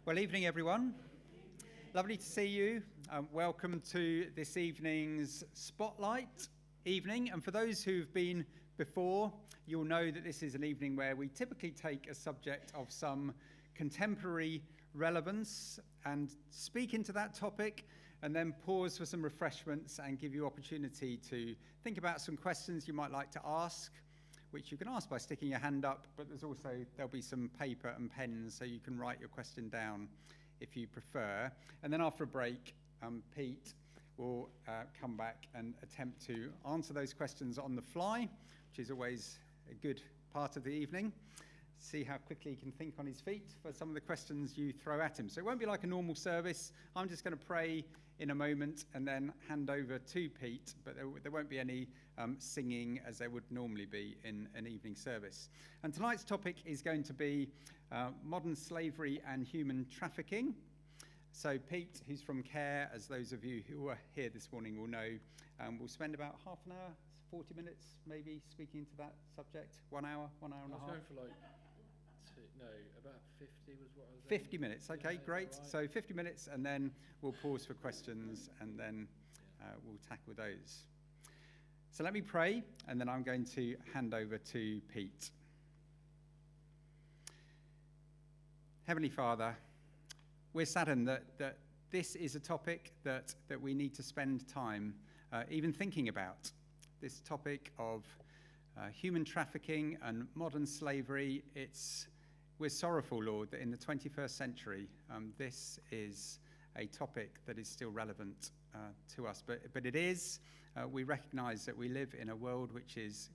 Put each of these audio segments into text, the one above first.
Well, evening, everyone. Lovely to see you. Welcome to this evening's Spotlight evening. And for those who've been before, you'll know that this is an evening where we typically take a subject of some contemporary relevance and speak into that topic, and then pause for some refreshments and give you opportunity to think about some questions you might like to ask, which you can ask by sticking your hand up, but there'll be some paper and pens so you can write your question down if you prefer. And then after a break, Pete will come back and attempt to answer those questions on the fly, which is always a good part of the evening. See how quickly he can think on his feet for some of the questions you throw at him. So it won't be like a normal service. I'm just going to pray in a moment and then hand over to Pete, but there won't be any singing as there would normally be in an evening service. And tonight's topic is going to be modern slavery and human trafficking. So Pete, who's from CARE, as those of you who are here this morning will know, will spend about half an hour, 40 minutes maybe speaking to that subject. 1 hour, 1 hour and a half. I was going for about 50 was what I was 50 minutes, okay, yeah, great. Right. So 50 minutes and then we'll pause for questions and then we'll tackle those. So let me pray and then I'm going to hand over to Pete. Heavenly Father, we're saddened that this is a topic that we need to spend time even thinking about. This topic of human trafficking and modern slavery, we're sorrowful, Lord, that in the 21st century, this is a topic that is still relevant to us. But it is. We recognise that we live in a world which is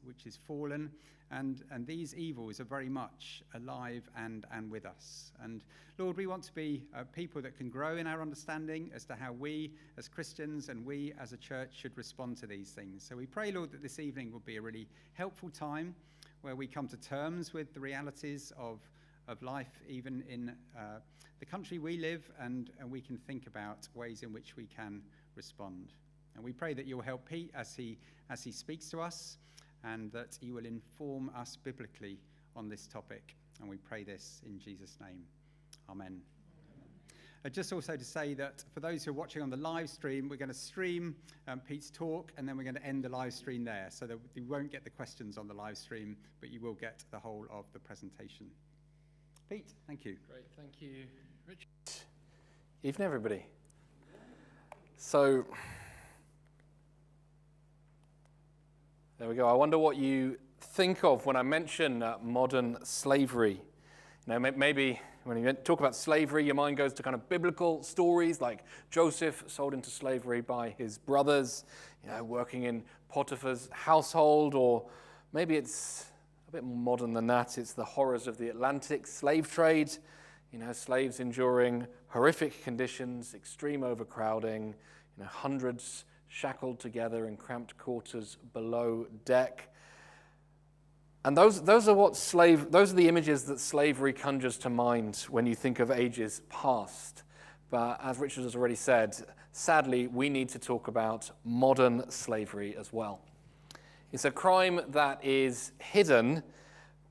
fallen, and these evils are very much alive and with us. And Lord, we want to be people that can grow in our understanding as to how we as Christians and we as a church should respond to these things. So we pray, Lord, that this evening will be a really helpful time where we come to terms with the realities of life, even in the country we live, and we can think about ways in which we can respond. And we pray that you'll help Pete as he speaks to us, and that you will inform us biblically on this topic. And we pray this in Jesus' name. Amen. Just also to say that for those who are watching on the live stream, we're going to stream Pete's talk, and then we're going to end the live stream there, so that you won't get the questions on the live stream, but you will get the whole of the presentation. Pete, thank you. Great, thank you, Richard. Evening, everybody. So, there we go. I wonder what you think of when I mention modern slavery. You know, maybe when you talk about slavery, your mind goes to kind of biblical stories like Joseph sold into slavery by his brothers, working in Potiphar's household, or maybe it's a bit more modern than that. It's the horrors of the Atlantic slave trade, slaves enduring horrific conditions, extreme overcrowding, hundreds shackled together in cramped quarters below deck. And those are the images that slavery conjures to mind when you think of ages past. But as Richard has already said, sadly, we need to talk about modern slavery as well. It's a crime that is hidden,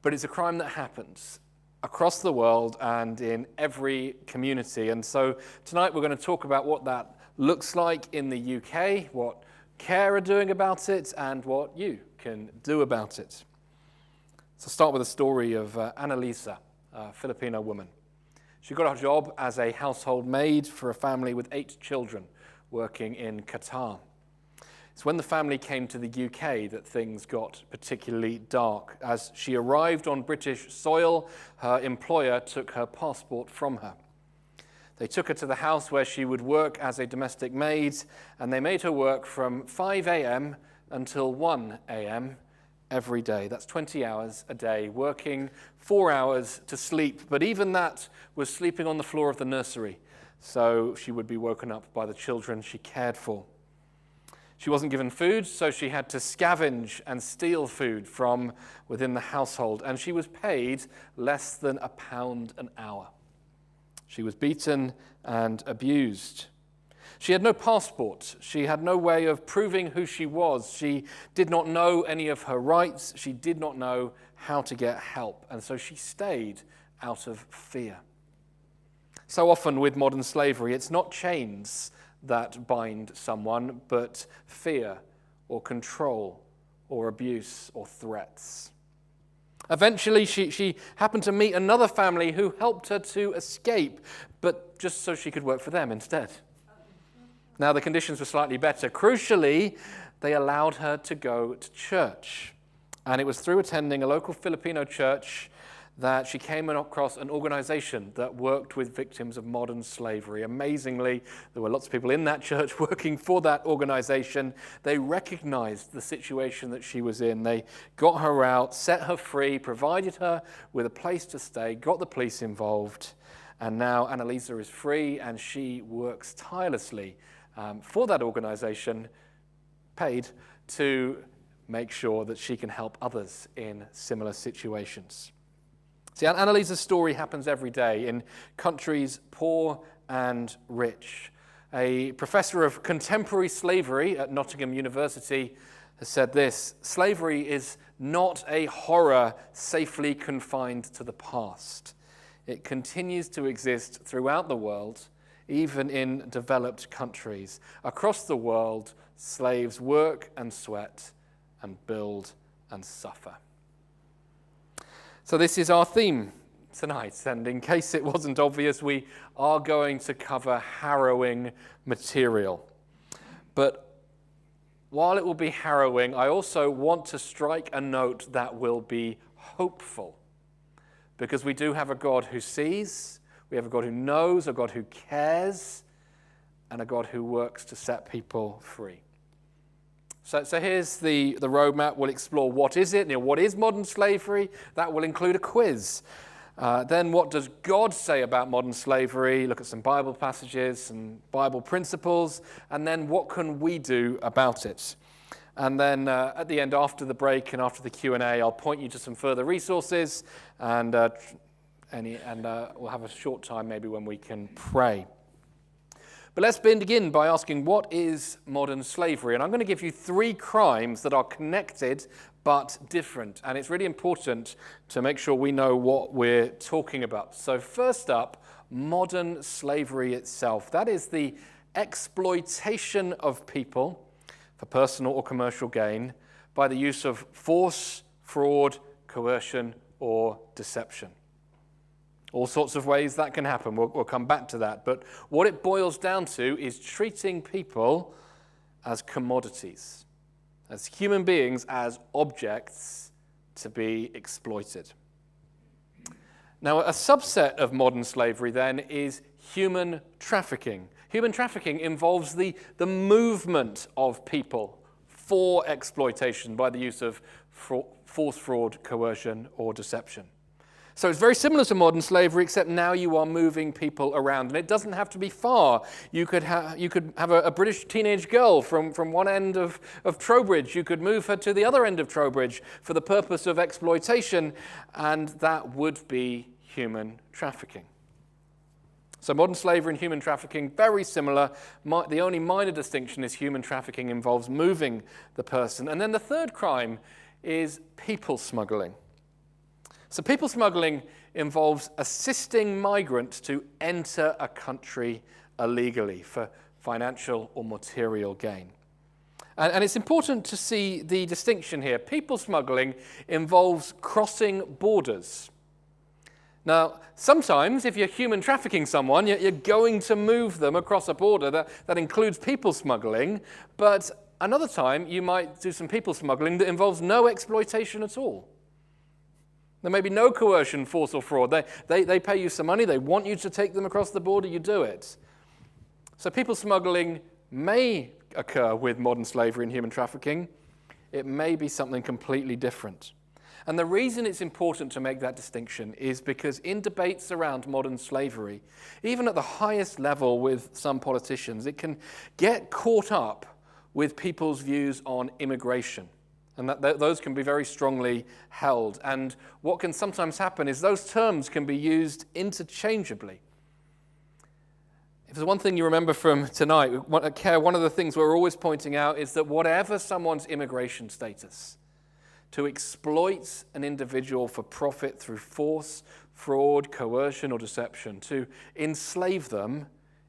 but it's a crime that happens across the world and in every community. And so tonight we're going to talk about what that looks like in the UK, what CARE are doing about it, and what you can do about it. So I'll start with a story of Annalisa, a Filipino woman. She got a job as a household maid for a family with 8 children working in Qatar. It's when the family came to the UK that things got particularly dark. As she arrived on British soil, her employer took her passport from her. They took her to the house where she would work as a domestic maid, and they made her work from 5 a.m. until 1 a.m. every day. That's 20 hours a day, working 4 hours to sleep. But even that was sleeping on the floor of the nursery, so she would be woken up by the children she cared for. She wasn't given food, so she had to scavenge and steal food from within the household, and she was paid less than £1 an hour. She was beaten and abused. She had no passport. She had no way of proving who she was. She did not know any of her rights. She did not know how to get help, and so she stayed out of fear. So often with modern slavery, it's not chains that bind someone, but fear or control or abuse or threats. Eventually, she happened to meet another family who helped her to escape, but just so she could work for them instead. Now the conditions were slightly better. Crucially, they allowed her to go to church. And it was through attending a local Filipino church that she came across an organization that worked with victims of modern slavery. Amazingly, there were lots of people in that church working for that organization. They recognized the situation that she was in. They got her out, set her free, provided her with a place to stay, got the police involved, and now Annalisa is free and she works tirelessly for that organization, paid to make sure that she can help others in similar situations. See, Annalisa's story happens every day in countries poor and rich. A professor of contemporary slavery at Nottingham University has said this: slavery is not a horror safely confined to the past. It continues to exist throughout the world, even in developed countries. Across the world, slaves work and sweat and build and suffer. So this is our theme tonight, and in case it wasn't obvious, we are going to cover harrowing material. But while it will be harrowing, I also want to strike a note that will be hopeful, because we do have a God who sees, we have a God who knows, a God who cares, and a God who works to set people free. So here's the roadmap. We'll explore what is it, what is modern slavery. That will include a quiz. Then what does God say about modern slavery? Look at some Bible passages, some Bible principles, and then what can we do about it? And then at the end, after the break and after the Q&A, I'll point you to some further resources, and we'll have a short time maybe when we can pray. But let's begin by asking, what is modern slavery? And I'm going to give you 3 crimes that are connected but different. And it's really important to make sure we know what we're talking about. So first up, modern slavery itself. That is the exploitation of people for personal or commercial gain by the use of force, fraud, coercion, or deception. All sorts of ways that can happen. We'll come back to that. But what it boils down to is treating people as commodities, as human beings, as objects to be exploited. Now, a subset of modern slavery then is human trafficking. Human trafficking involves the movement of people for exploitation by the use of force, fraud, coercion, or deception. So it's very similar to modern slavery, except now you are moving people around. And it doesn't have to be far. You could have a British teenage girl from one end of Trowbridge. You could move her to the other end of Trowbridge for the purpose of exploitation, and that would be human trafficking. So modern slavery and human trafficking, very similar. The only minor distinction is human trafficking involves moving the person. And then the third crime is people smuggling. So people smuggling involves assisting migrants to enter a country illegally for financial or material gain. And it's important to see the distinction here. People smuggling involves crossing borders. Now, sometimes if you're human trafficking someone, you're going to move them across a border. That includes people smuggling. But another time, you might do some people smuggling that involves no exploitation at all. There may be no coercion, force, or fraud. They pay you some money. They want you to take them across the border. You do it. So people smuggling may occur with modern slavery and human trafficking. It may be something completely different. And the reason it's important to make that distinction is because in debates around modern slavery, even at the highest level with some politicians, it can get caught up with people's views on immigration. And those can be very strongly held. And what can sometimes happen is those terms can be used interchangeably. If there's one thing you remember from tonight, at Care, one of the things we're always pointing out is that whatever someone's immigration status, to exploit an individual for profit through force, fraud, coercion, or deception. To enslave them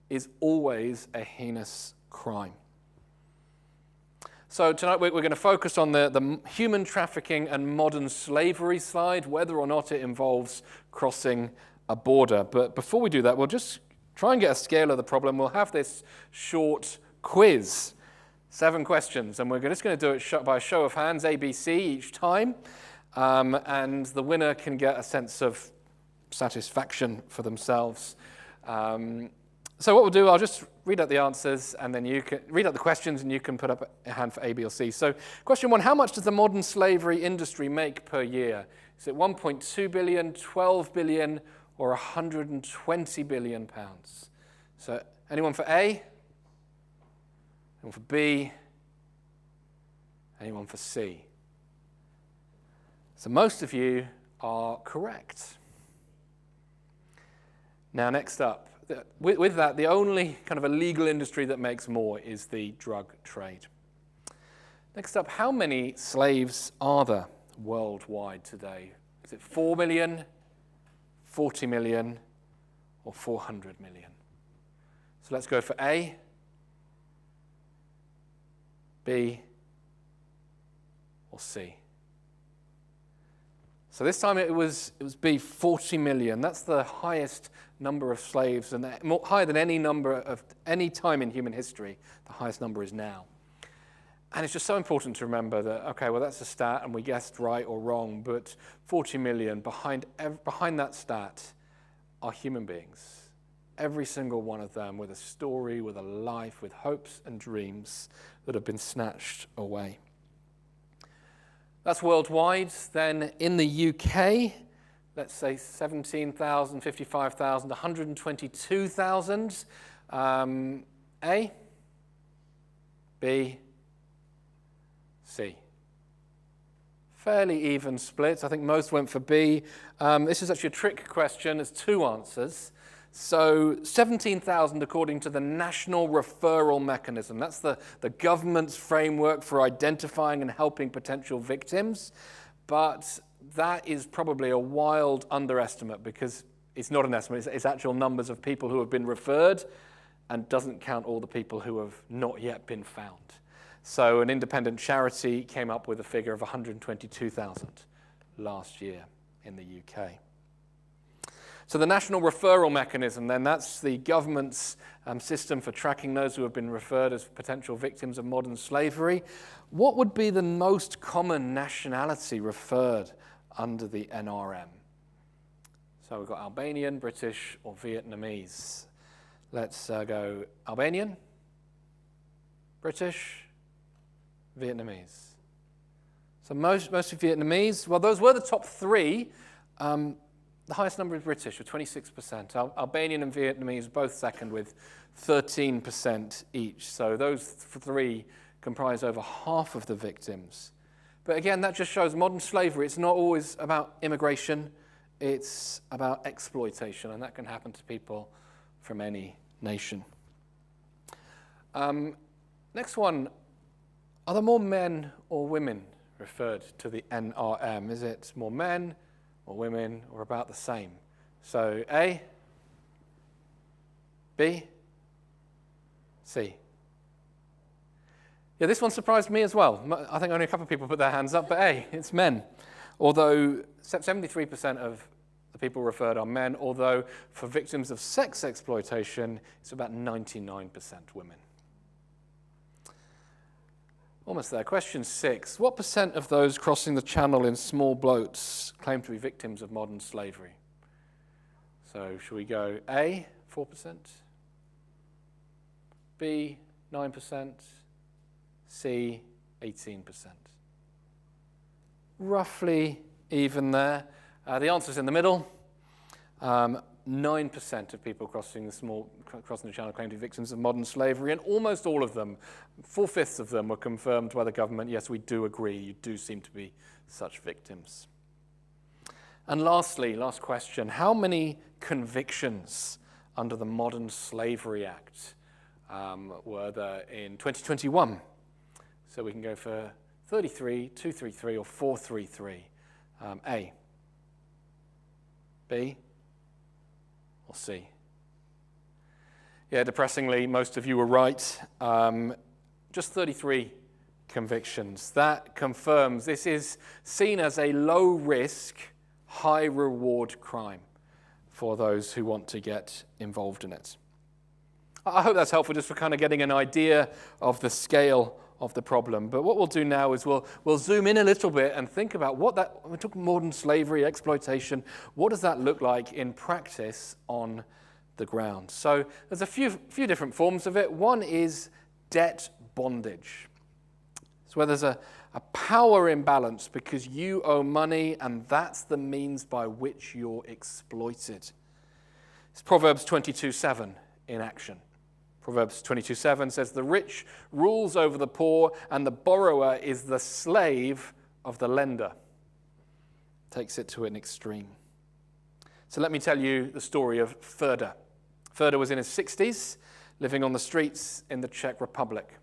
is always a heinous crime. So tonight we're going to focus on the human trafficking and modern slavery slide, whether or not it involves crossing a border. But before we do that, we'll just try and get a scale of the problem. We'll have this short quiz, 7 questions, and we're just going to do it by a show of hands, ABC, each time, and the winner can get a sense of satisfaction for themselves. So what we'll do, I'll just read out the answers, and then you can read out the questions, and you can put up a hand for A, B, or C. So question 1, how much does the modern slavery industry make per year? Is it 1.2 billion, 12 billion, or 120 billion pounds? So anyone for A? Anyone for B? Anyone for C? So most of you are correct. Now next up, with that, the only kind of illegal industry that makes more is the drug trade. Next up, how many slaves are there worldwide today? Is it 4 million, 40 million, or 400 million? So let's go for A, B, or C. So this time it was B, 40 million. That's the highest number of slaves, and higher than any number of any time in human history. The highest number is now. And it's just so important to remember that, okay, well, that's a stat, and we guessed right or wrong, but 40 million, behind that stat are human beings. Every single one of them with a story, with a life, with hopes and dreams that have been snatched away. That's worldwide. Then in the UK, let's say 17,000, 55,000, 122,000. A, B, C. Fairly even split. I think most went for B. This is actually a trick question. There's 2 answers. So 17,000 according to the National Referral Mechanism. That's the government's framework for identifying and helping potential victims. But that is probably a wild underestimate, because it's not an estimate. It's actual numbers of people who have been referred, and doesn't count all the people who have not yet been found. So an independent charity came up with a figure of 122,000 last year in the UK. So the National Referral Mechanism, then, that's the government's system for tracking those who have been referred as potential victims of modern slavery. What would be the most common nationality referred under the NRM? So we've got Albanian, British, or Vietnamese. Let's go Albanian, British, Vietnamese. So most of Vietnamese, well, those were the top 3. The highest number is British, with 26%. Albanian and Vietnamese both second, with 13% each. So those 3 comprise over half of the victims. But again, that just shows modern slavery. It's not always about immigration. It's about exploitation, and that can happen to people from any nation. Next one, are there more men or women referred to the NRM? Is it more men or women, or about the same? So A, B, C. Yeah, this one surprised me as well. I think only a couple of people put their hands up, but A, it's men. Although 73% of the people referred are men, although for victims of sex exploitation, it's about 99% women. Almost there. Question 6. What percent of those crossing the channel in small boats claim to be victims of modern slavery? So should we go A, 4%, B, 9%, C, 18%? Roughly even there. The answer's in the middle. 9% of people crossing the channel claim to be victims of modern slavery, and almost all of them, 4/5 of them, were confirmed by the government. Yes, we do agree, you do seem to be such victims. And lastly, last question, how many convictions under the Modern Slavery Act were there in 2021? So we can go for 33, 233, or 433. A, B or C? Yeah, depressingly, most of you were right. Just 33 convictions. That confirms this is seen as a low-risk, high-reward crime for those who want to get involved in it. I hope that's helpful just for kind of getting an idea of the scale of the problem. But what we'll do now is we'll zoom in a little bit and think about we're talking modern slavery, exploitation, what does that look like in practice on the ground? So there's a few different forms of it. One is debt bondage. It's where there's a power imbalance because you owe money and that's the means by which you're exploited. It's Proverbs 22:7 in action. Proverbs 22:7 says, "The rich rules over the poor, and the borrower is the slave of the lender." Takes it to an extreme. So let me tell you the story of Ferda. Ferda was in his 60s, living on the streets in the Czech Republic.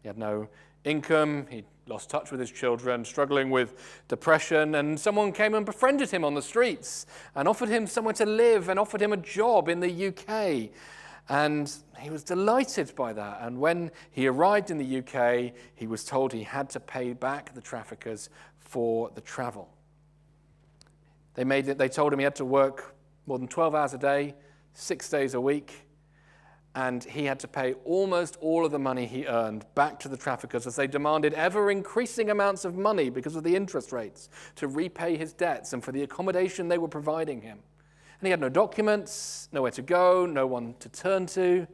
He had no income, he lost touch with his children, struggling with depression, and someone came and befriended him on the streets and offered him somewhere to live and offered him a job in the UK. And he was delighted by that. And when he arrived in the UK, he was told he had to pay back the traffickers for the travel. They told him he had to work more than 12 hours a day, 6 days a week, and he had to pay almost all of the money he earned back to the traffickers as they demanded ever-increasing amounts of money because of the interest rates to repay his debts and for the accommodation they were providing him. And he had no documents, nowhere to go, no one to turn to.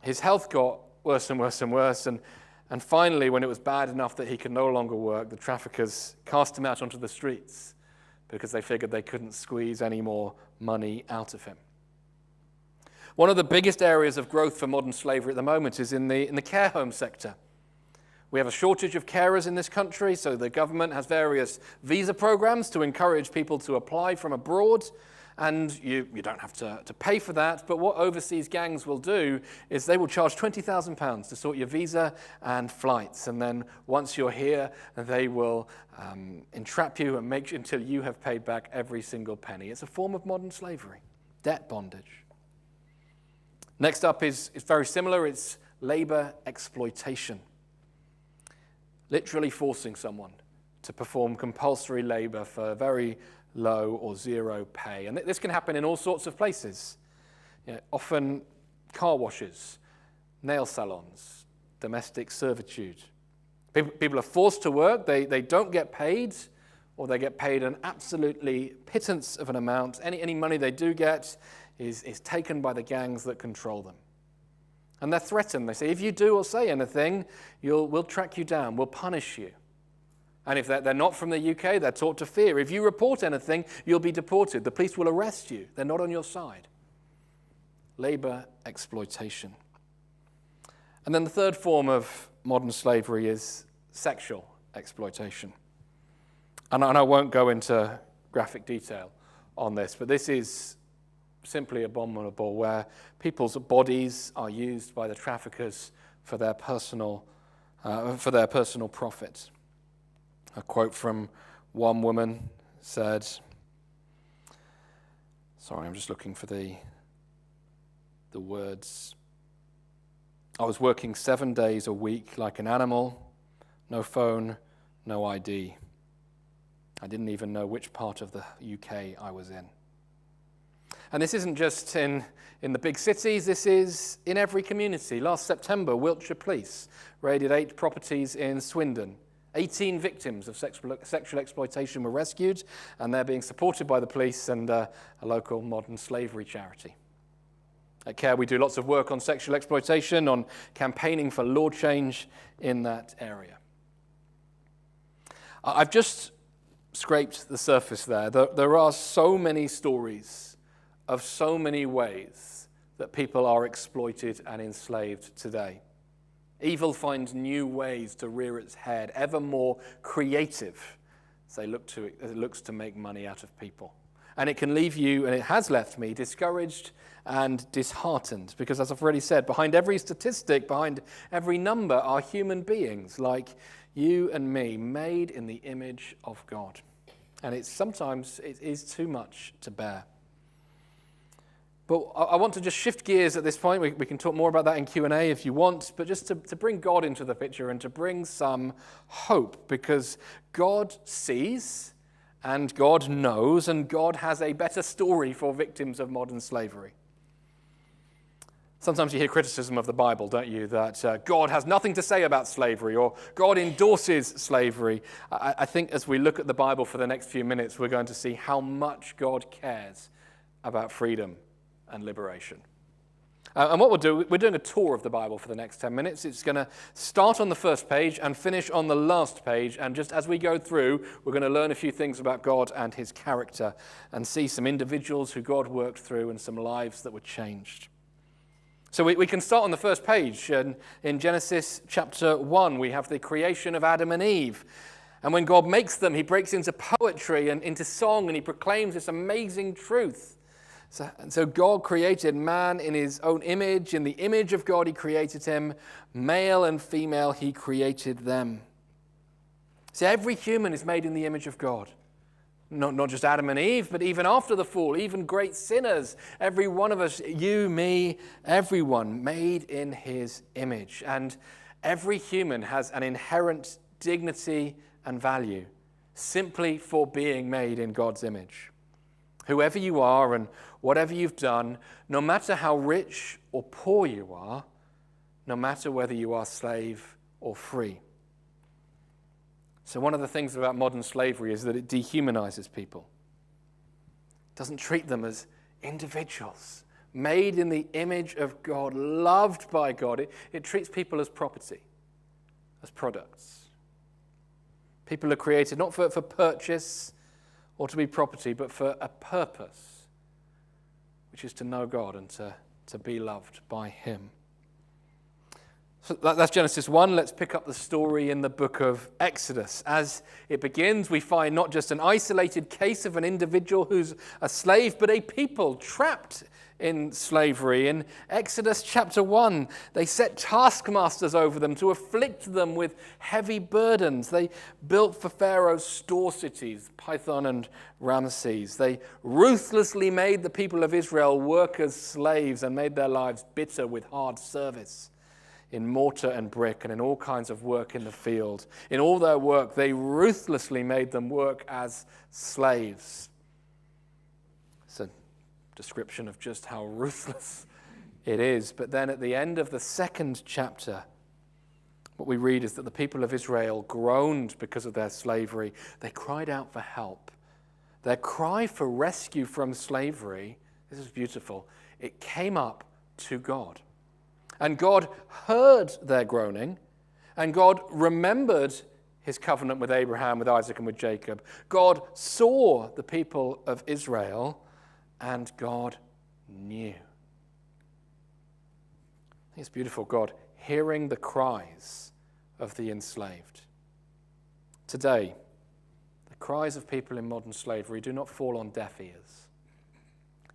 His health got worse and worse and worse, and finally, when it was bad enough that he could no longer work, the traffickers cast him out onto the streets because they figured they couldn't squeeze any more money out of him. One of the biggest areas of growth for modern slavery at the moment is in the care home sector. We have a shortage of carers in this country, so the government has various visa programs to encourage people to apply from abroad, and you don't have to pay for that. But what overseas gangs will do is they will charge £20,000 to sort your visa and flights, and then once you're here, they will entrap you and make until you have paid back every single penny. It's a form of modern slavery, debt bondage. Next up is very similar. It's labor exploitation. Literally forcing someone to perform compulsory labor for very low or zero pay. And this can happen in all sorts of places. Often car washes, nail salons, domestic servitude. People are forced to work, they don't get paid, or they get paid an absolutely pittance of an amount. Any money they do get is taken by the gangs that control them. And they're threatened. They say, if you do or say anything, we'll track you down, we'll punish you. And if they're not from the UK, they're taught to fear. If you report anything, you'll be deported. The police will arrest you. They're not on your side. Labor exploitation. And then the third form of modern slavery is sexual exploitation. And I won't go into graphic detail on this, but this is simply abominable, where people's bodies are used by the traffickers for their personal profit. A quote from one woman said, sorry, I'm just looking for the words. "I was working 7 days a week like an animal, no phone, no ID. I didn't even know which part of the UK I was in." And this isn't just in the big cities, this is in every community. Last September, Wiltshire Police raided 8 properties in Swindon. 18 victims of sexual exploitation were rescued, and they're being supported by the police and a local modern slavery charity. At CARE, we do lots of work on sexual exploitation, on campaigning for law change in that area. I've just scraped the surface there. There are so many stories of so many ways that people are exploited and enslaved today. Evil finds new ways to rear its head, ever more creative as it looks to make money out of people. And it can leave you, and it has left me, discouraged and disheartened, because as I've already said, behind every statistic, behind every number are human beings like you and me, made in the image of God. and sometimes it is too much to bear. But I want to just shift gears at this point. We can talk more about that in Q&A if you want, but just to bring God into the picture and to bring some hope, because God sees and God knows and God has a better story for victims of modern slavery. Sometimes you hear criticism of the Bible, don't you, that God has nothing to say about slavery or God endorses slavery. I think as we look at the Bible for the next few minutes, we're going to see how much God cares about freedom and liberation. And what we'll do, we're doing a tour of the Bible for the next 10 minutes. It's going to start on the first page and finish on the last page. And just as we go through, we're going to learn a few things about God and his character and see some individuals who God worked through and some lives that were changed. So we can start on the first page. In Genesis chapter 1, we have the creation of Adam and Eve. And when God makes them, he breaks into poetry and into song, and he proclaims this amazing truth. So God created man in his own image. In the image of God, he created him. Male and female, he created them. See, every human is made in the image of God. Not just Adam and Eve, but even after the fall, even great sinners. Every one of us, you, me, everyone, made in his image. And every human has an inherent dignity and value simply for being made in God's image. Whoever you are and whatever you've done, no matter how rich or poor you are, no matter whether you are slave or free. So one of the things about modern slavery is that it dehumanizes people. It doesn't treat them as individuals, made in the image of God, loved by God. It treats people as property, as products. People are created not for purchase or to be property, but for a purpose, which is to know God and to be loved by him. So that's Genesis 1. Let's pick up the story in the book of Exodus. As it begins, we find not just an isolated case of an individual who's a slave, but a people trapped in slavery. In Exodus chapter 1, they set taskmasters over them to afflict them with heavy burdens. They built for Pharaoh store cities, Pithom and Ramses. They ruthlessly made the people of Israel work as slaves and made their lives bitter with hard service in mortar and brick and in all kinds of work in the field. In all their work, they ruthlessly made them work as slaves. It's a description of just how ruthless it is. But then at the end of the second chapter, what we read is that the people of Israel groaned because of their slavery. They cried out for help. Their cry for rescue from slavery, this is beautiful, it came up to God. And God heard their groaning, and God remembered his covenant with Abraham, with Isaac, and with Jacob. God saw the people of Israel, and God knew. I think it's beautiful, God hearing the cries of the enslaved. Today, the cries of people in modern slavery do not fall on deaf ears.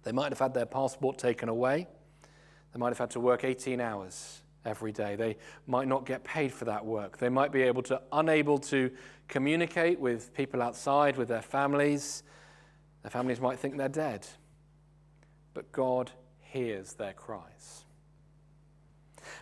They might have had their passport taken away. They might have had to work 18 hours every day. They might not get paid for that work. They might be unable to communicate with people outside, with their families. Their families might think they're dead. But God hears their cries.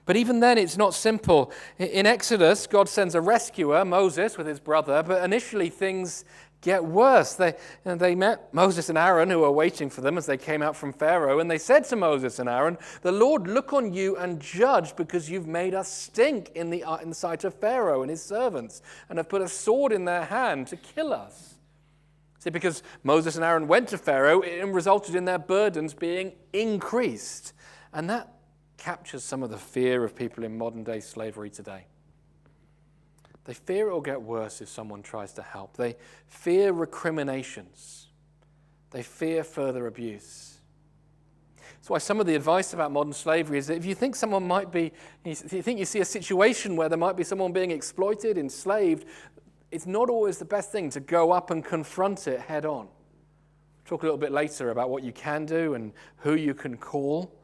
But even then, it's not simple. In Exodus, God sends a rescuer, Moses, with his brother, but initially things get worse. They met Moses and Aaron, who were waiting for them as they came out from Pharaoh, and they said to Moses and Aaron, "The Lord look on you and judge, because you've made us stink in the sight of Pharaoh and his servants, and have put a sword in their hand to kill us." See, because Moses and Aaron went to Pharaoh, it resulted in their burdens being increased. And that captures some of the fear of people in modern-day slavery today. They fear it will get worse if someone tries to help. They fear recriminations. They fear further abuse. That's why some of the advice about modern slavery is that if you think someone might be, if you think you see a situation where there might be someone being exploited, enslaved, it's not always the best thing to go up and confront it head on. We'll talk a little bit later about what you can do and who you can call.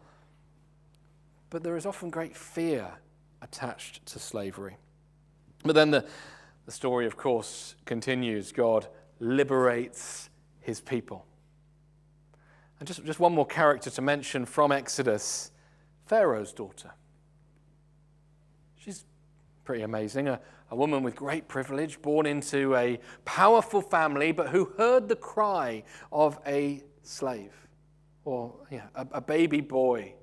But there is often great fear attached to slavery. But then the story, of course, continues. God liberates his people. And just one more character to mention from Exodus, Pharaoh's daughter. She's pretty amazing, a woman with great privilege, born into a powerful family, but who heard the cry of a slave, or a baby boy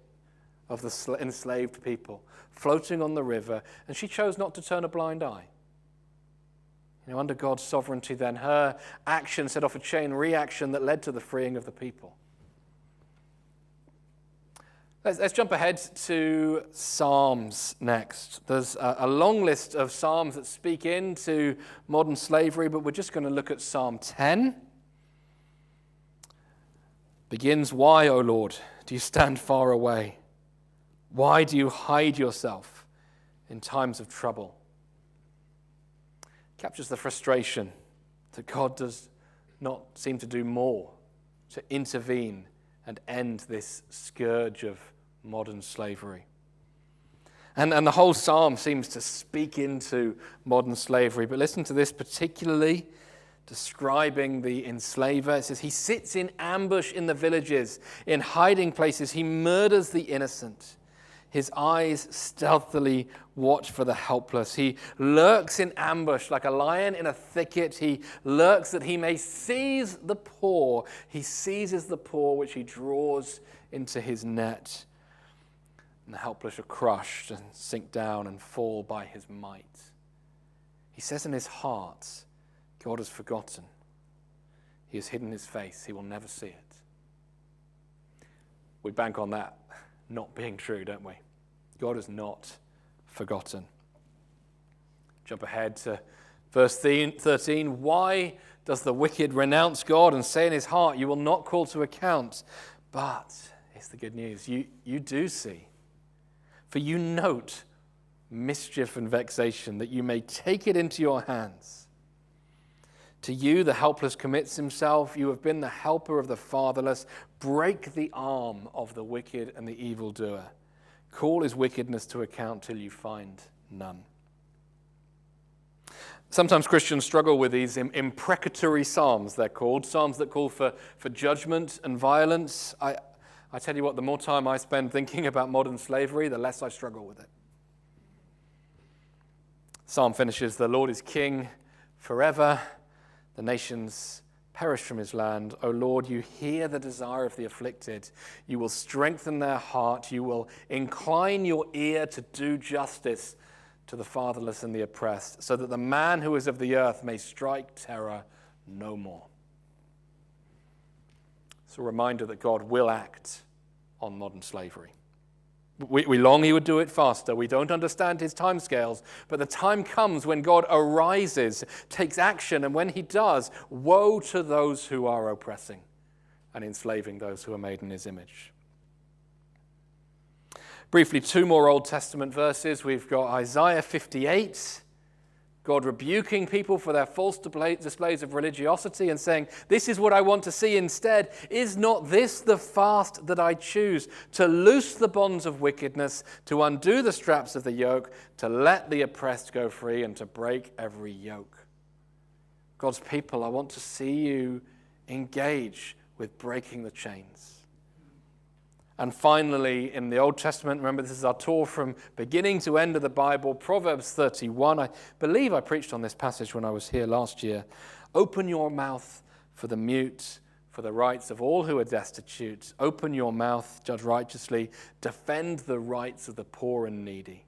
of the enslaved people, floating on the river, and she chose not to turn a blind eye. Under God's sovereignty then, her action set off a chain reaction that led to the freeing of the people. Let's jump ahead to Psalms next. There's a long list of Psalms that speak into modern slavery, but we're just going to look at Psalm 10. Begins, "Why, O Lord, do you stand far away? Why do you hide yourself in times of trouble?" Captures the frustration that God does not seem to do more to intervene and end this scourge of modern slavery. And the whole psalm seems to speak into modern slavery. But listen to this, particularly describing the enslaver. It says, he sits in ambush in the villages, in hiding places. He murders the innocent. His eyes stealthily watch for the helpless. He lurks in ambush like a lion in a thicket. He lurks that he may seize the poor. He seizes the poor, which he draws into his net. And the helpless are crushed and sink down and fall by his might. He says in his heart, God has forgotten. He has hidden his face. He will never see it. We bank on that not being true, don't we? God has not forgotten. Jump ahead to verse 13. Why does the wicked renounce God and say in his heart, you will not call to account? But, here's the good news, you do see. For you note mischief and vexation, that you may take it into your hands. To you, the helpless commits himself. You have been the helper of the fatherless. Break the arm of the wicked and the evildoer. Call his wickedness to account till you find none. Sometimes Christians struggle with these imprecatory psalms, they're called. Psalms that call for judgment and violence. I tell you what, the more time I spend thinking about modern slavery, the less I struggle with it. Psalm finishes, the Lord is king forever. The nations perish from his land. O Lord, you hear the desire of the afflicted. You will strengthen their heart. You will incline your ear to do justice to the fatherless and the oppressed, so that the man who is of the earth may strike terror no more. It's a reminder that God will act on modern slavery. We long he would do it faster. We don't understand his timescales, but the time comes when God arises, takes action, and when he does, woe to those who are oppressing and enslaving those who are made in his image. Briefly, two more Old Testament verses. We've got Isaiah 58, God rebuking people for their false displays of religiosity and saying, this is what I want to see instead. Is not this the fast that I choose? To loose the bonds of wickedness, to undo the straps of the yoke, to let the oppressed go free, and to break every yoke. God's people, I want to see you engage with breaking the chains. And finally, in the Old Testament, remember this is our tour from beginning to end of the Bible, Proverbs 31. I believe I preached on this passage when I was here last year. Open your mouth for the mute, for the rights of all who are destitute. Open your mouth, judge righteously, defend the rights of the poor and needy.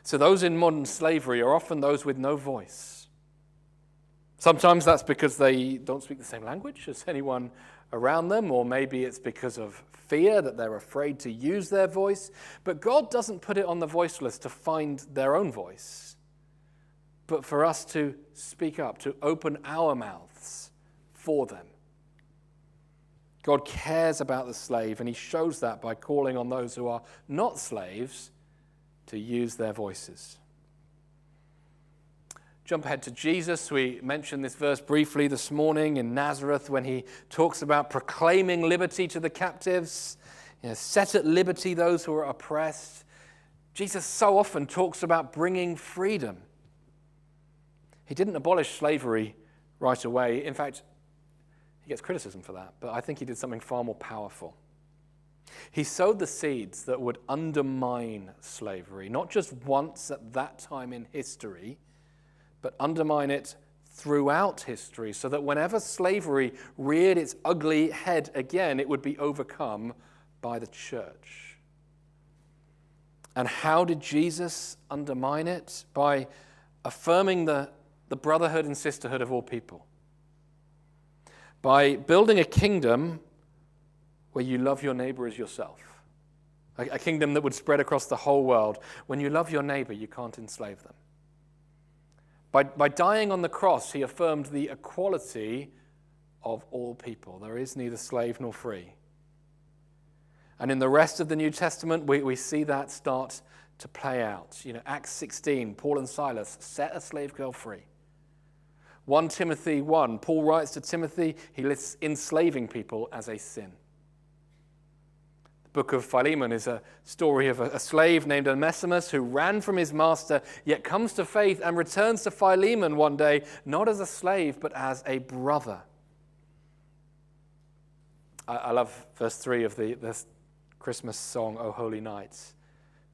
So those in modern slavery are often those with no voice. Sometimes that's because they don't speak the same language as anyone around them, or maybe it's because of fear that they're afraid to use their voice. But God doesn't put it on the voiceless to find their own voice, but for us to speak up, to open our mouths for them. God cares about the slave, and he shows that by calling on those who are not slaves to use their voices. Jump ahead to Jesus. We mentioned this verse briefly this morning in Nazareth when he talks about proclaiming liberty to the captives, set at liberty those who are oppressed. Jesus so often talks about bringing freedom. He didn't abolish slavery right away. In fact, he gets criticism for that, but I think he did something far more powerful. He sowed the seeds that would undermine slavery, not just once at that time in history, but undermine it throughout history, so that whenever slavery reared its ugly head again, it would be overcome by the church. And how did Jesus undermine it? By affirming the brotherhood and sisterhood of all people. By building a kingdom where you love your neighbor as yourself. A kingdom that would spread across the whole world. When you love your neighbor, you can't enslave them. By dying on the cross, he affirmed the equality of all people. There is neither slave nor free. And in the rest of the New Testament, we see that start to play out. Acts 16, Paul and Silas set a slave girl free. 1 Timothy 1, Paul writes to Timothy, he lists enslaving people as a sin. The book of Philemon is a story of a slave named Onesimus who ran from his master, yet comes to faith and returns to Philemon one day, not as a slave, but as a brother. I love verse 3 of the Christmas song, O Holy Night.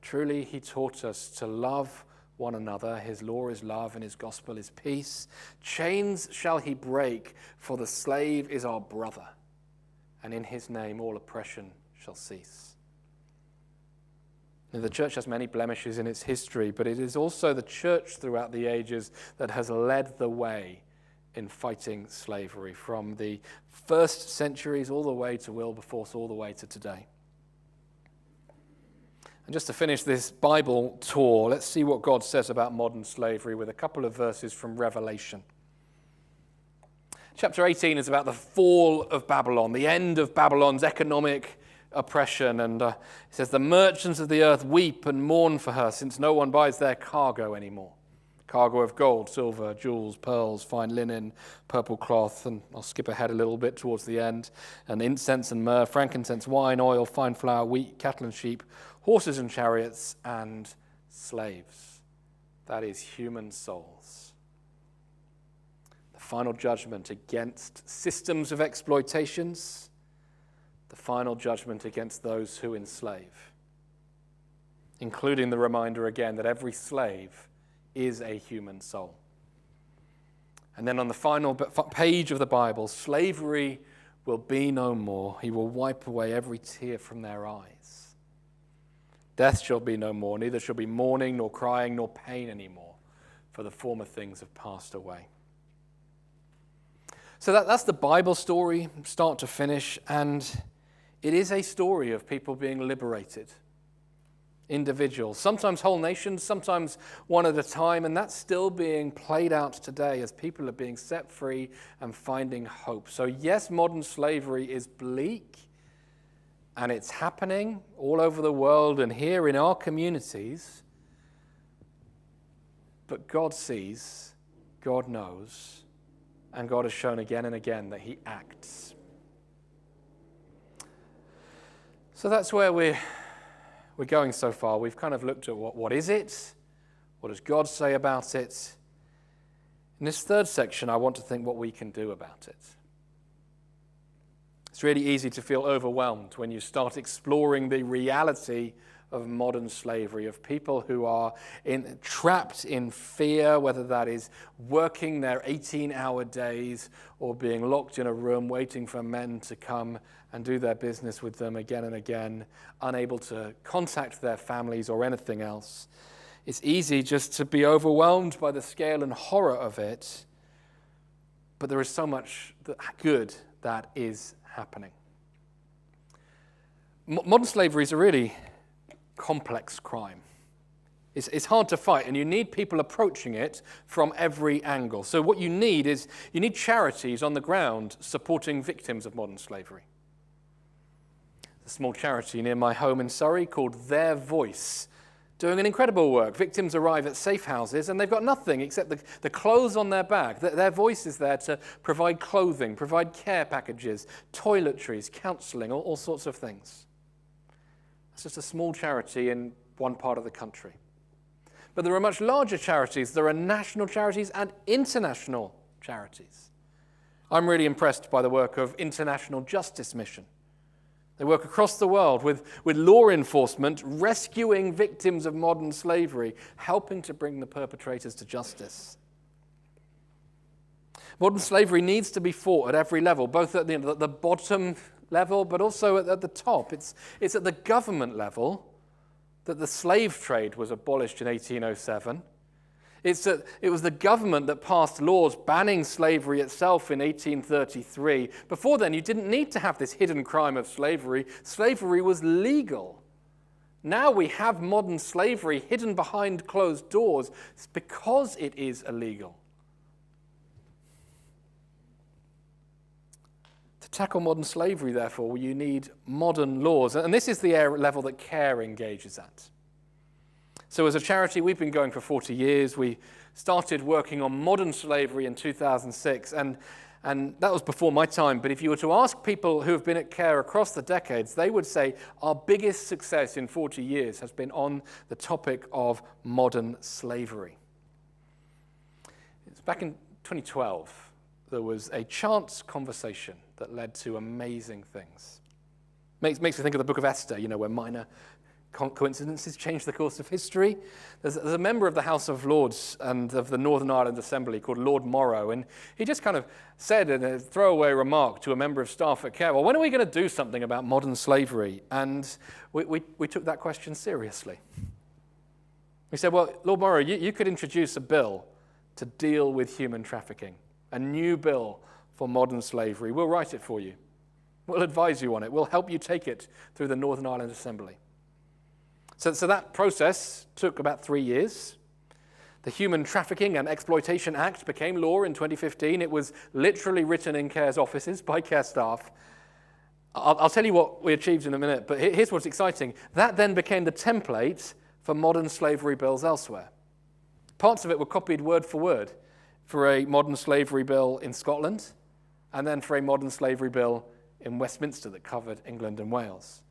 Truly, he taught us to love one another. His law is love and his gospel is peace. Chains shall he break, for the slave is our brother, and in his name all oppression shall cease. Now, the church has many blemishes in its history, but it is also the church throughout the ages that has led the way in fighting slavery, from the first centuries all the way to Wilberforce, all the way to today. And just to finish this Bible tour, let's see what God says about modern slavery with a couple of verses from Revelation. Chapter 18 is about the fall of Babylon, the end of Babylon's economic oppression. And it says, the merchants of the earth weep and mourn for her, since no one buys their cargo anymore. Cargo of gold, silver, jewels, pearls, fine linen, purple cloth, and I'll skip ahead a little bit towards the end, and incense and myrrh, frankincense, wine, oil, fine flour, wheat, cattle and sheep, horses and chariots, and slaves. That is human souls. The final judgment against systems of exploitations, the final judgment against those who enslave, including the reminder again that every slave is a human soul. And then on the final page of the Bible, slavery will be no more. He will wipe away every tear from their eyes. Death shall be no more, neither shall be mourning, nor crying, nor pain anymore, for the former things have passed away. So that's the Bible story, start to finish, and it is a story of people being liberated. Individuals, sometimes whole nations, sometimes one at a time, and that's still being played out today as people are being set free and finding hope. So yes, modern slavery is bleak, and it's happening all over the world and here in our communities, but God sees, God knows, and God has shown again and again that he acts. So that's where we're going so far. We've kind of looked at what is it? What does God say about it? In this third section, I want to think what we can do about it. It's really easy to feel overwhelmed when you start exploring the reality of modern slavery, of people who are trapped in fear, whether that is working their 18-hour days or being locked in a room waiting for men to come and do their business with them again and again, unable to contact their families or anything else. It's easy just to be overwhelmed by the scale and horror of it, but there is so much good that is happening. Modern slavery is a really complex crime. It's hard to fight, and you need people approaching it from every angle. So what you need is charities on the ground supporting victims of modern slavery. A small charity near my home in Surrey called Their Voice, doing an incredible work. Victims arrive at safe houses and they've got nothing except the clothes on their back. Their Voice is there to provide clothing, provide care packages, toiletries, counselling, all sorts of things. It's just a small charity in one part of the country. But there are much larger charities. There are national charities and international charities. I'm really impressed by the work of International Justice Mission. They work across the world with law enforcement, rescuing victims of modern slavery, helping to bring the perpetrators to justice. Modern slavery needs to be fought at every level, both at the bottom level, but also at the top. It's at the government level that the slave trade was abolished in 1807. It was the government that passed laws banning slavery itself in 1833. Before then, you didn't need to have this hidden crime of slavery. Slavery was legal. Now we have modern slavery hidden behind closed doors. It's because it is illegal. To tackle modern slavery, therefore, you need modern laws. And this is the level that CARE engages at. So as a charity, we've been going for 40 years. We started working on modern slavery in 2006, and that was before my time. But if you were to ask people who have been at CARE across the decades, they would say our biggest success in 40 years has been on the topic of modern slavery. It's back in 2012, there was a chance conversation that led to amazing things. Makes me think of the book of Esther, where minor coincidences change the course of history. There's a member of the House of Lords and of the Northern Ireland Assembly called Lord Morrow, and he just kind of said in a throwaway remark to a member of staff at CARE, well, when are we going to do something about modern slavery? And we took that question seriously. We said, well, Lord Morrow, you could introduce a bill to deal with human trafficking, a new bill for modern slavery. We'll write it for you. We'll advise you on it. We'll help you take it through the Northern Ireland Assembly. So that process took about 3 years. The Human Trafficking and Exploitation Act became law in 2015. It was literally written in CARE's offices by CARE staff. I'll tell you what we achieved in a minute, but here's what's exciting. That then became the template for modern slavery bills elsewhere. Parts of it were copied word for word for a modern slavery bill in Scotland, and then for a modern slavery bill in Westminster that covered England and Wales.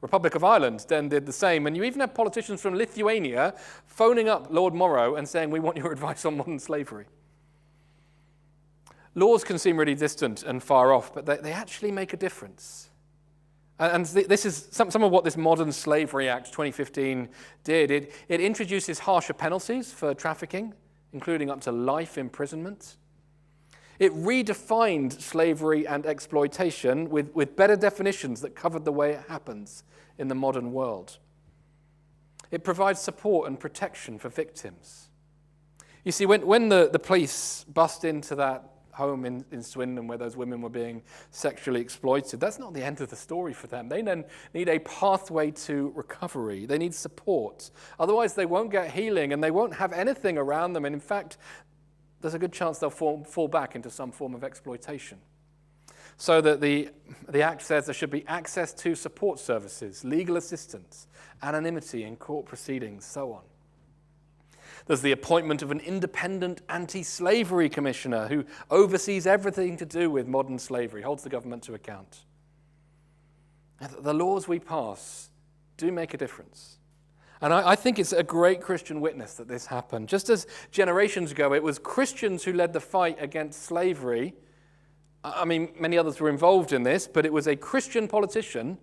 Republic of Ireland then did the same, and you even have politicians from Lithuania phoning up Lord Morrow and saying, we want your advice on modern slavery. Laws can seem really distant and far off, but they actually make a difference. And this is some of what this Modern Slavery Act 2015 did. It introduces harsher penalties for trafficking, including up to life imprisonment. It redefined slavery and exploitation with better definitions that covered the way it happens in the modern world. It provides support and protection for victims. You see, when the police bust into that home in Swindon where those women were being sexually exploited, that's not the end of the story for them. They then need a pathway to recovery. They need support. Otherwise, they won't get healing and they won't have anything around them. And in fact, there's a good chance they'll fall back into some form of exploitation. So that the Act says there should be access to support services, legal assistance, anonymity in court proceedings, so on. There's the appointment of an independent anti-slavery commissioner who oversees everything to do with modern slavery, holds the government to account. The laws we pass do make a difference. And I think it's a great Christian witness that this happened. Just as generations ago, it was Christians who led the fight against slavery. I mean, many others were involved in this, but it was a Christian politician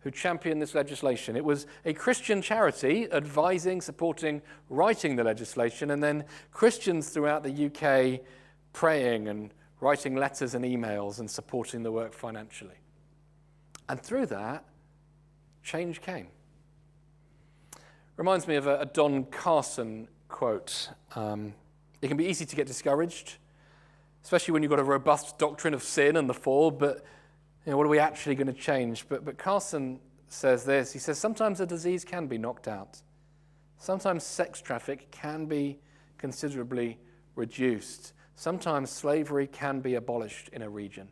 who championed this legislation. It was a Christian charity advising, supporting, writing the legislation, and then Christians throughout the UK praying and writing letters and emails and supporting the work financially. And through that, change came. Reminds me of a Don Carson quote. It can be easy to get discouraged, especially when you've got a robust doctrine of sin and the fall, but what are we actually going to change? But Carson says this. He says, sometimes a disease can be knocked out. Sometimes sex traffic can be considerably reduced. Sometimes slavery can be abolished in a region.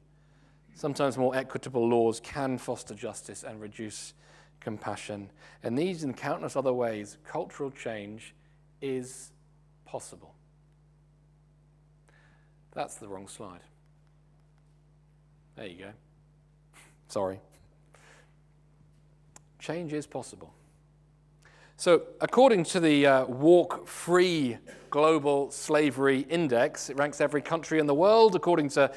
Sometimes more equitable laws can foster justice and reduce compassion. And these and countless other ways, cultural change is possible. That's the wrong slide. There you go. Sorry. Change is possible. So according to the Walk Free Global Slavery Index, it ranks every country in the world according to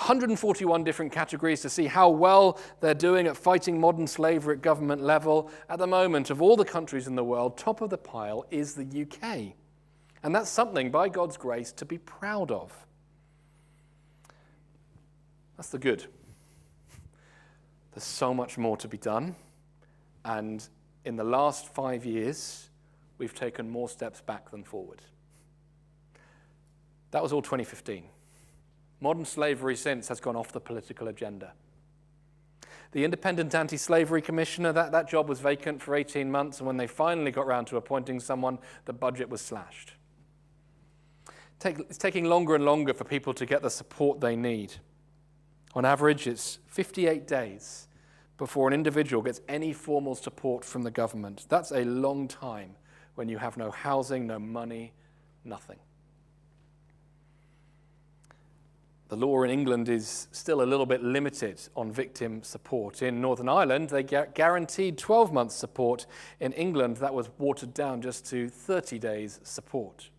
141 different categories to see how well they're doing at fighting modern slavery at government level. At the moment, of all the countries in the world, top of the pile is the UK. And that's something, by God's grace, to be proud of. That's the good. There's so much more to be done. And in the last 5 years, we've taken more steps back than forward. That was all 2015. Modern slavery since has gone off the political agenda. The independent anti-slavery commissioner, that job was vacant for 18 months, and when they finally got round to appointing someone, the budget was slashed. It's taking longer and longer for people to get the support they need. On average, it's 58 days before an individual gets any formal support from the government. That's a long time when you have no housing, no money, nothing. The law in England is still a little bit limited on victim support. In Northern Ireland, they guaranteed 12 months support. In England, that was watered down just to 30 days support.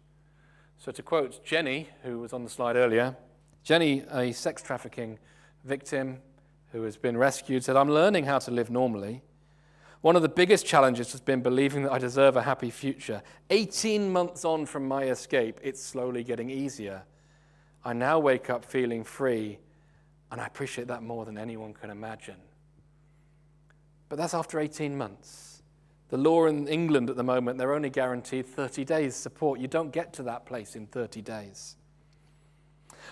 So to quote Jenny, who was on the slide earlier, Jenny, a sex trafficking victim who has been rescued, said, "I'm learning how to live normally. One of the biggest challenges has been believing that I deserve a happy future. 18 months on from my escape, it's slowly getting easier. I now wake up feeling free, and I appreciate that more than anyone can imagine." But that's after 18 months. The law in England at the moment, they're only guaranteed 30 days support. You don't get to that place in 30 days.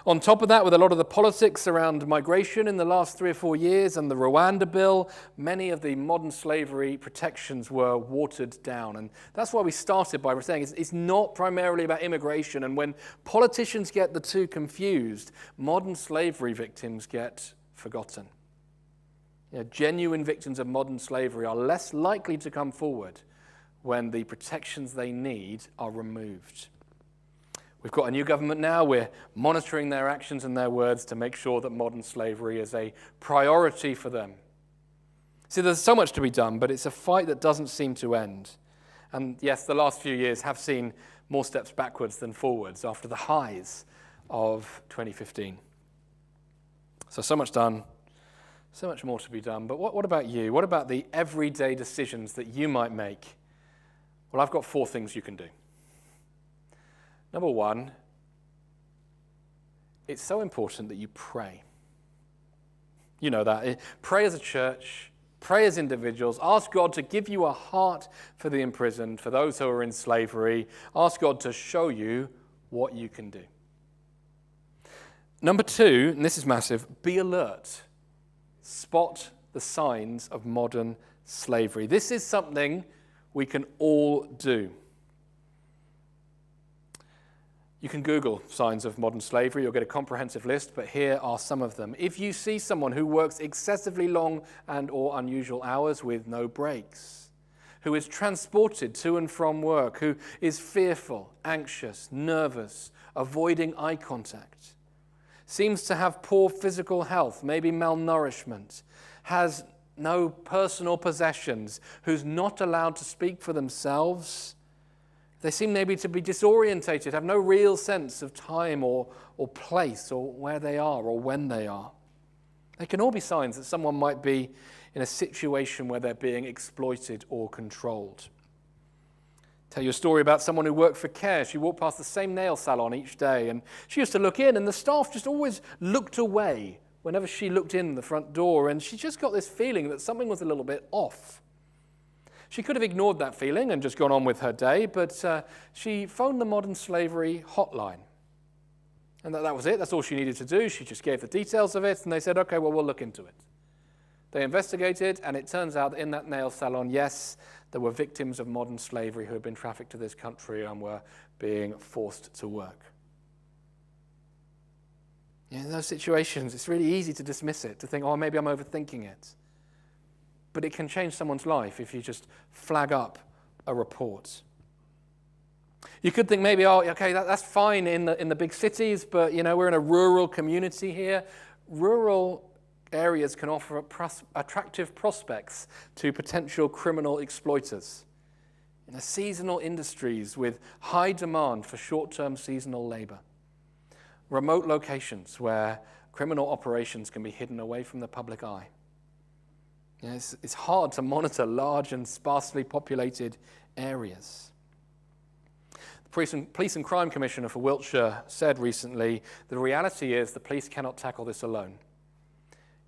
On top of that, with a lot of the politics around migration in the last 3 or 4 years and the Rwanda bill, many of the modern slavery protections were watered down. And that's why we started by saying it's not primarily about immigration. And when politicians get the two confused, modern slavery victims get forgotten. Genuine victims of modern slavery are less likely to come forward when the protections they need are removed. We've got a new government now. We're monitoring their actions and their words to make sure that modern slavery is a priority for them. See, there's so much to be done, but it's a fight that doesn't seem to end. And yes, the last few years have seen more steps backwards than forwards after the highs of 2015. So much done, so much more to be done. But what about you? What about the everyday decisions that you might make? Well, I've got 4 things you can do. Number 1, it's so important that you pray. You know that. Pray as a church, pray as individuals. Ask God to give you a heart for the imprisoned, for those who are in slavery. Ask God to show you what you can do. Number 2, and this is massive, be alert. Spot the signs of modern slavery. This is something we can all do. You can Google signs of modern slavery. You'll get a comprehensive list, but here are some of them. If you see someone who works excessively long and or unusual hours with no breaks, who is transported to and from work, who is fearful, anxious, nervous, avoiding eye contact, seems to have poor physical health, maybe malnourishment, has no personal possessions, who's not allowed to speak for themselves, they seem maybe to be disorientated, have no real sense of time or place or where they are or when they are. They can all be signs that someone might be in a situation where they're being exploited or controlled. Tell you a story about someone who worked for Care. She walked past the same nail salon each day, and she used to look in, and the staff just always looked away whenever she looked in the front door, and she just got this feeling that something was a little bit off. She could have ignored that feeling and just gone on with her day, but she phoned the modern slavery hotline. And that was it. That's all she needed to do. She just gave the details of it, and they said, okay, well, we'll look into it. They investigated, and it turns out that in that nail salon, yes, there were victims of modern slavery who had been trafficked to this country and were being forced to work. In those situations, it's really easy to dismiss it, to think, oh, maybe I'm overthinking it. But it can change someone's life if you just flag up a report. You could think maybe, oh, okay, that's fine in the big cities, but we're in a rural community here. Rural areas can offer attractive prospects to potential criminal exploiters. Seasonal industries with high demand for short-term seasonal labor. Remote locations where criminal operations can be hidden away from the public eye. You know, it's hard to monitor large and sparsely populated areas. The Police and Crime Commissioner for Wiltshire said recently, the reality is the police cannot tackle this alone.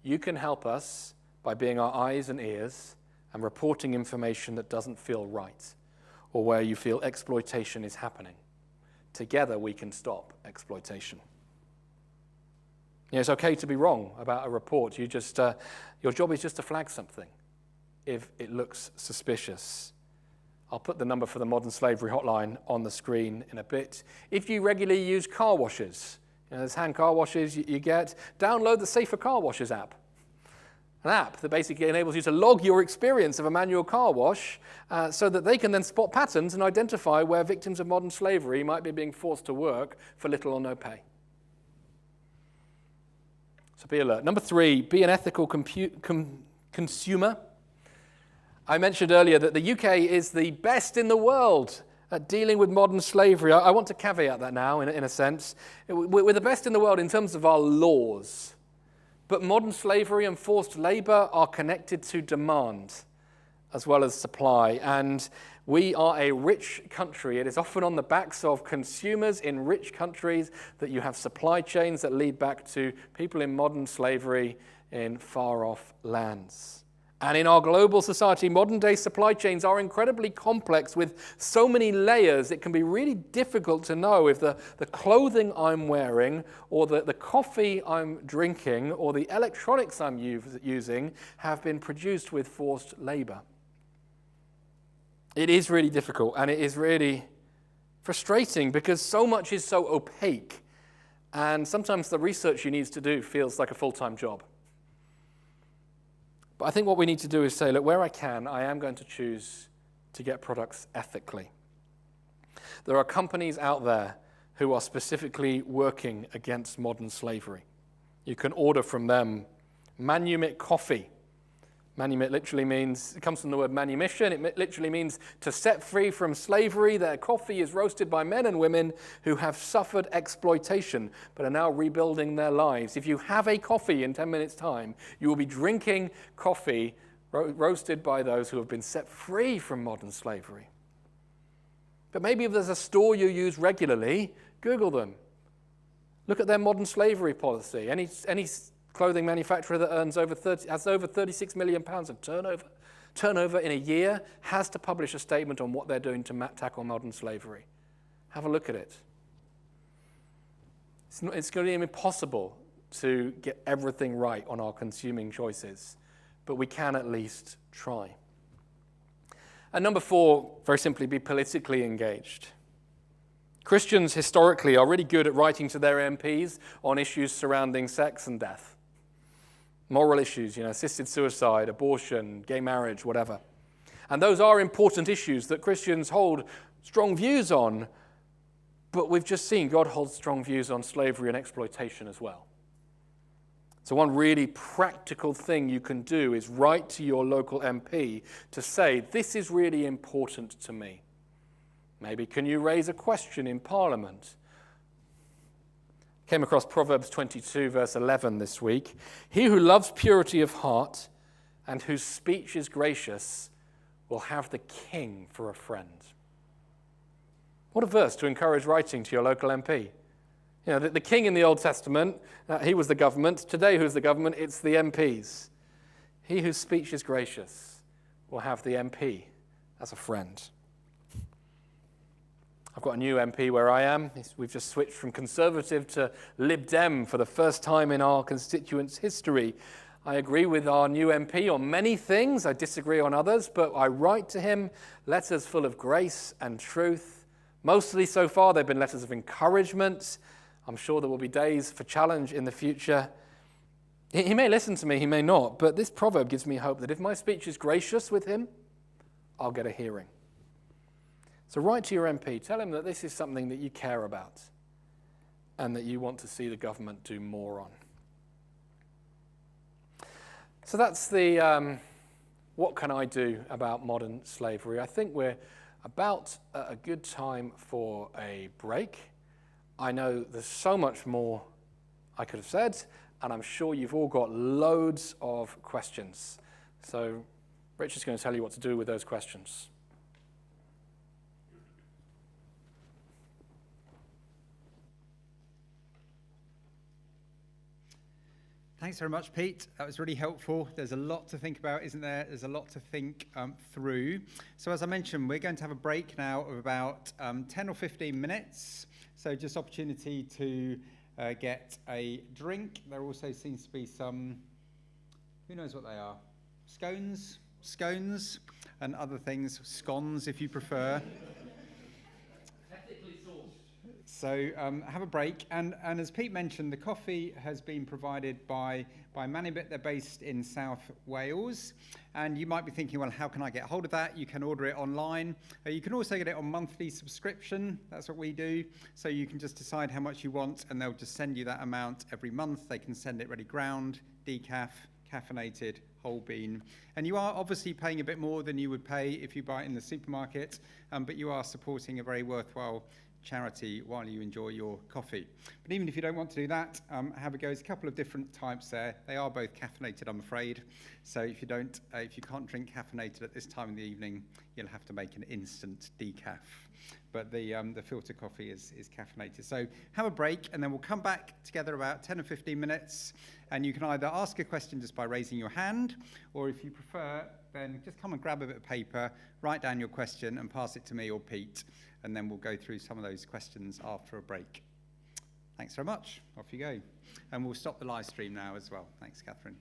You can help us by being our eyes and ears and reporting information that doesn't feel right or where you feel exploitation is happening. Together we can stop exploitation. You know, it's okay to be wrong about a report. Your job is just to flag something if it looks suspicious. I'll put the number for the Modern Slavery Hotline on the screen in a bit. If you regularly use car washes, you know, there's hand car washes you get, download the Safer Car Washes app. An app that basically enables you to log your experience of a manual car wash so that they can then spot patterns and identify where victims of modern slavery might be being forced to work for little or no pay. So be alert. Number 3, be an ethical consumer. I mentioned earlier that the UK is the best in the world at dealing with modern slavery. I want to caveat that now, in a sense. We're the best in the world in terms of our laws. But modern slavery and forced labor are connected to demand as well as supply. And we are a rich country. It is often on the backs of consumers in rich countries that you have supply chains that lead back to people in modern slavery in far-off lands. And in our global society, modern-day supply chains are incredibly complex with so many layers, it can be really difficult to know if the clothing I'm wearing or the coffee I'm drinking or the electronics I'm using have been produced with forced labor. It is really difficult, and it is really frustrating because so much is so opaque, and sometimes the research you need to do feels like a full-time job. But I think what we need to do is say, look, where I can, I am going to choose to get products ethically. There are companies out there who are specifically working against modern slavery. You can order from them manumit coffee. Manumit literally means, it comes from the word manumission. It literally means to set free from slavery. Their coffee is roasted by men and women who have suffered exploitation but are now rebuilding their lives. If you have a coffee in 10 minutes' time, you will be drinking coffee roasted by those who have been set free from modern slavery. But maybe if there's a store you use regularly, Google them. Look at their modern slavery policy. Any clothing manufacturer that has over £36 million of turnover in a year has to publish a statement on what they're doing to tackle modern slavery. Have a look at it. It's going to be impossible to get everything right on our consuming choices, but we can at least try. And number 4, very simply, be politically engaged. Christians historically are really good at writing to their MPs on issues surrounding sex and death. Moral issues, assisted suicide, abortion, gay marriage, whatever. And those are important issues that Christians hold strong views on, but we've just seen God holds strong views on slavery and exploitation as well. So one really practical thing you can do is write to your local MP to say, this is really important to me. Maybe can you raise a question in Parliament? Came across Proverbs 22, verse 11 this week. He who loves purity of heart and whose speech is gracious will have the king for a friend. What a verse to encourage writing to your local MP. The king in the Old Testament, he was the government. Today, who's the government? It's the MPs. He whose speech is gracious will have the MP as a friend. I've got a new MP where I am. We've just switched from Conservative to Lib Dem for the first time in our constituents' history. I agree with our new MP on many things. I disagree on others, but I write to him letters full of grace and truth. Mostly so far, they've been letters of encouragement. I'm sure there will be days for challenge in the future. He may listen to me, he may not, but this proverb gives me hope that if my speech is gracious with him, I'll get a hearing. So write to your MP, tell him that this is something that you care about and that you want to see the government do more on. So that's the what can I do about modern slavery? I think we're about a good time for a break. I know there's so much more I could have said, and I'm sure you've all got loads of questions. So Richard's going to tell you what to do with those questions. Thanks very much, Pete. That was really helpful. There's a lot to think about, isn't there? There's a lot to think through. So as I mentioned, we're going to have a break now of about 10 or 15 minutes. So just opportunity to get a drink. There also seems to be some, who knows what they are? Scones, and other things. Scones, if you prefer. So have a break, and as Pete mentioned, the coffee has been provided by Manibit. They're based in South Wales, and you might be thinking, well, how can I get hold of that? You can order it online. You can also get it on monthly subscription. That's what we do. So you can just decide how much you want, and they'll just send you that amount every month. They can send it ready ground, decaf, caffeinated, whole bean. And you are obviously paying a bit more than you would pay if you buy it in the supermarket, but you are supporting a very worthwhile charity while you enjoy your coffee. But even if you don't want to do that, have a go. There's a couple of different types there. They are both caffeinated, I'm afraid. So if you can't drink caffeinated at this time of the evening, you'll have to make an instant decaf. But the filter coffee is caffeinated. So have a break, and then we'll come back together about 10 or 15 minutes, and you can either ask a question just by raising your hand, or if you prefer, then just come and grab a bit of paper, write down your question, and pass it to me or Pete, and then we'll go through some of those questions after a break. Thanks very much. Off you go. And we'll stop the live stream now as well. Thanks, Catherine.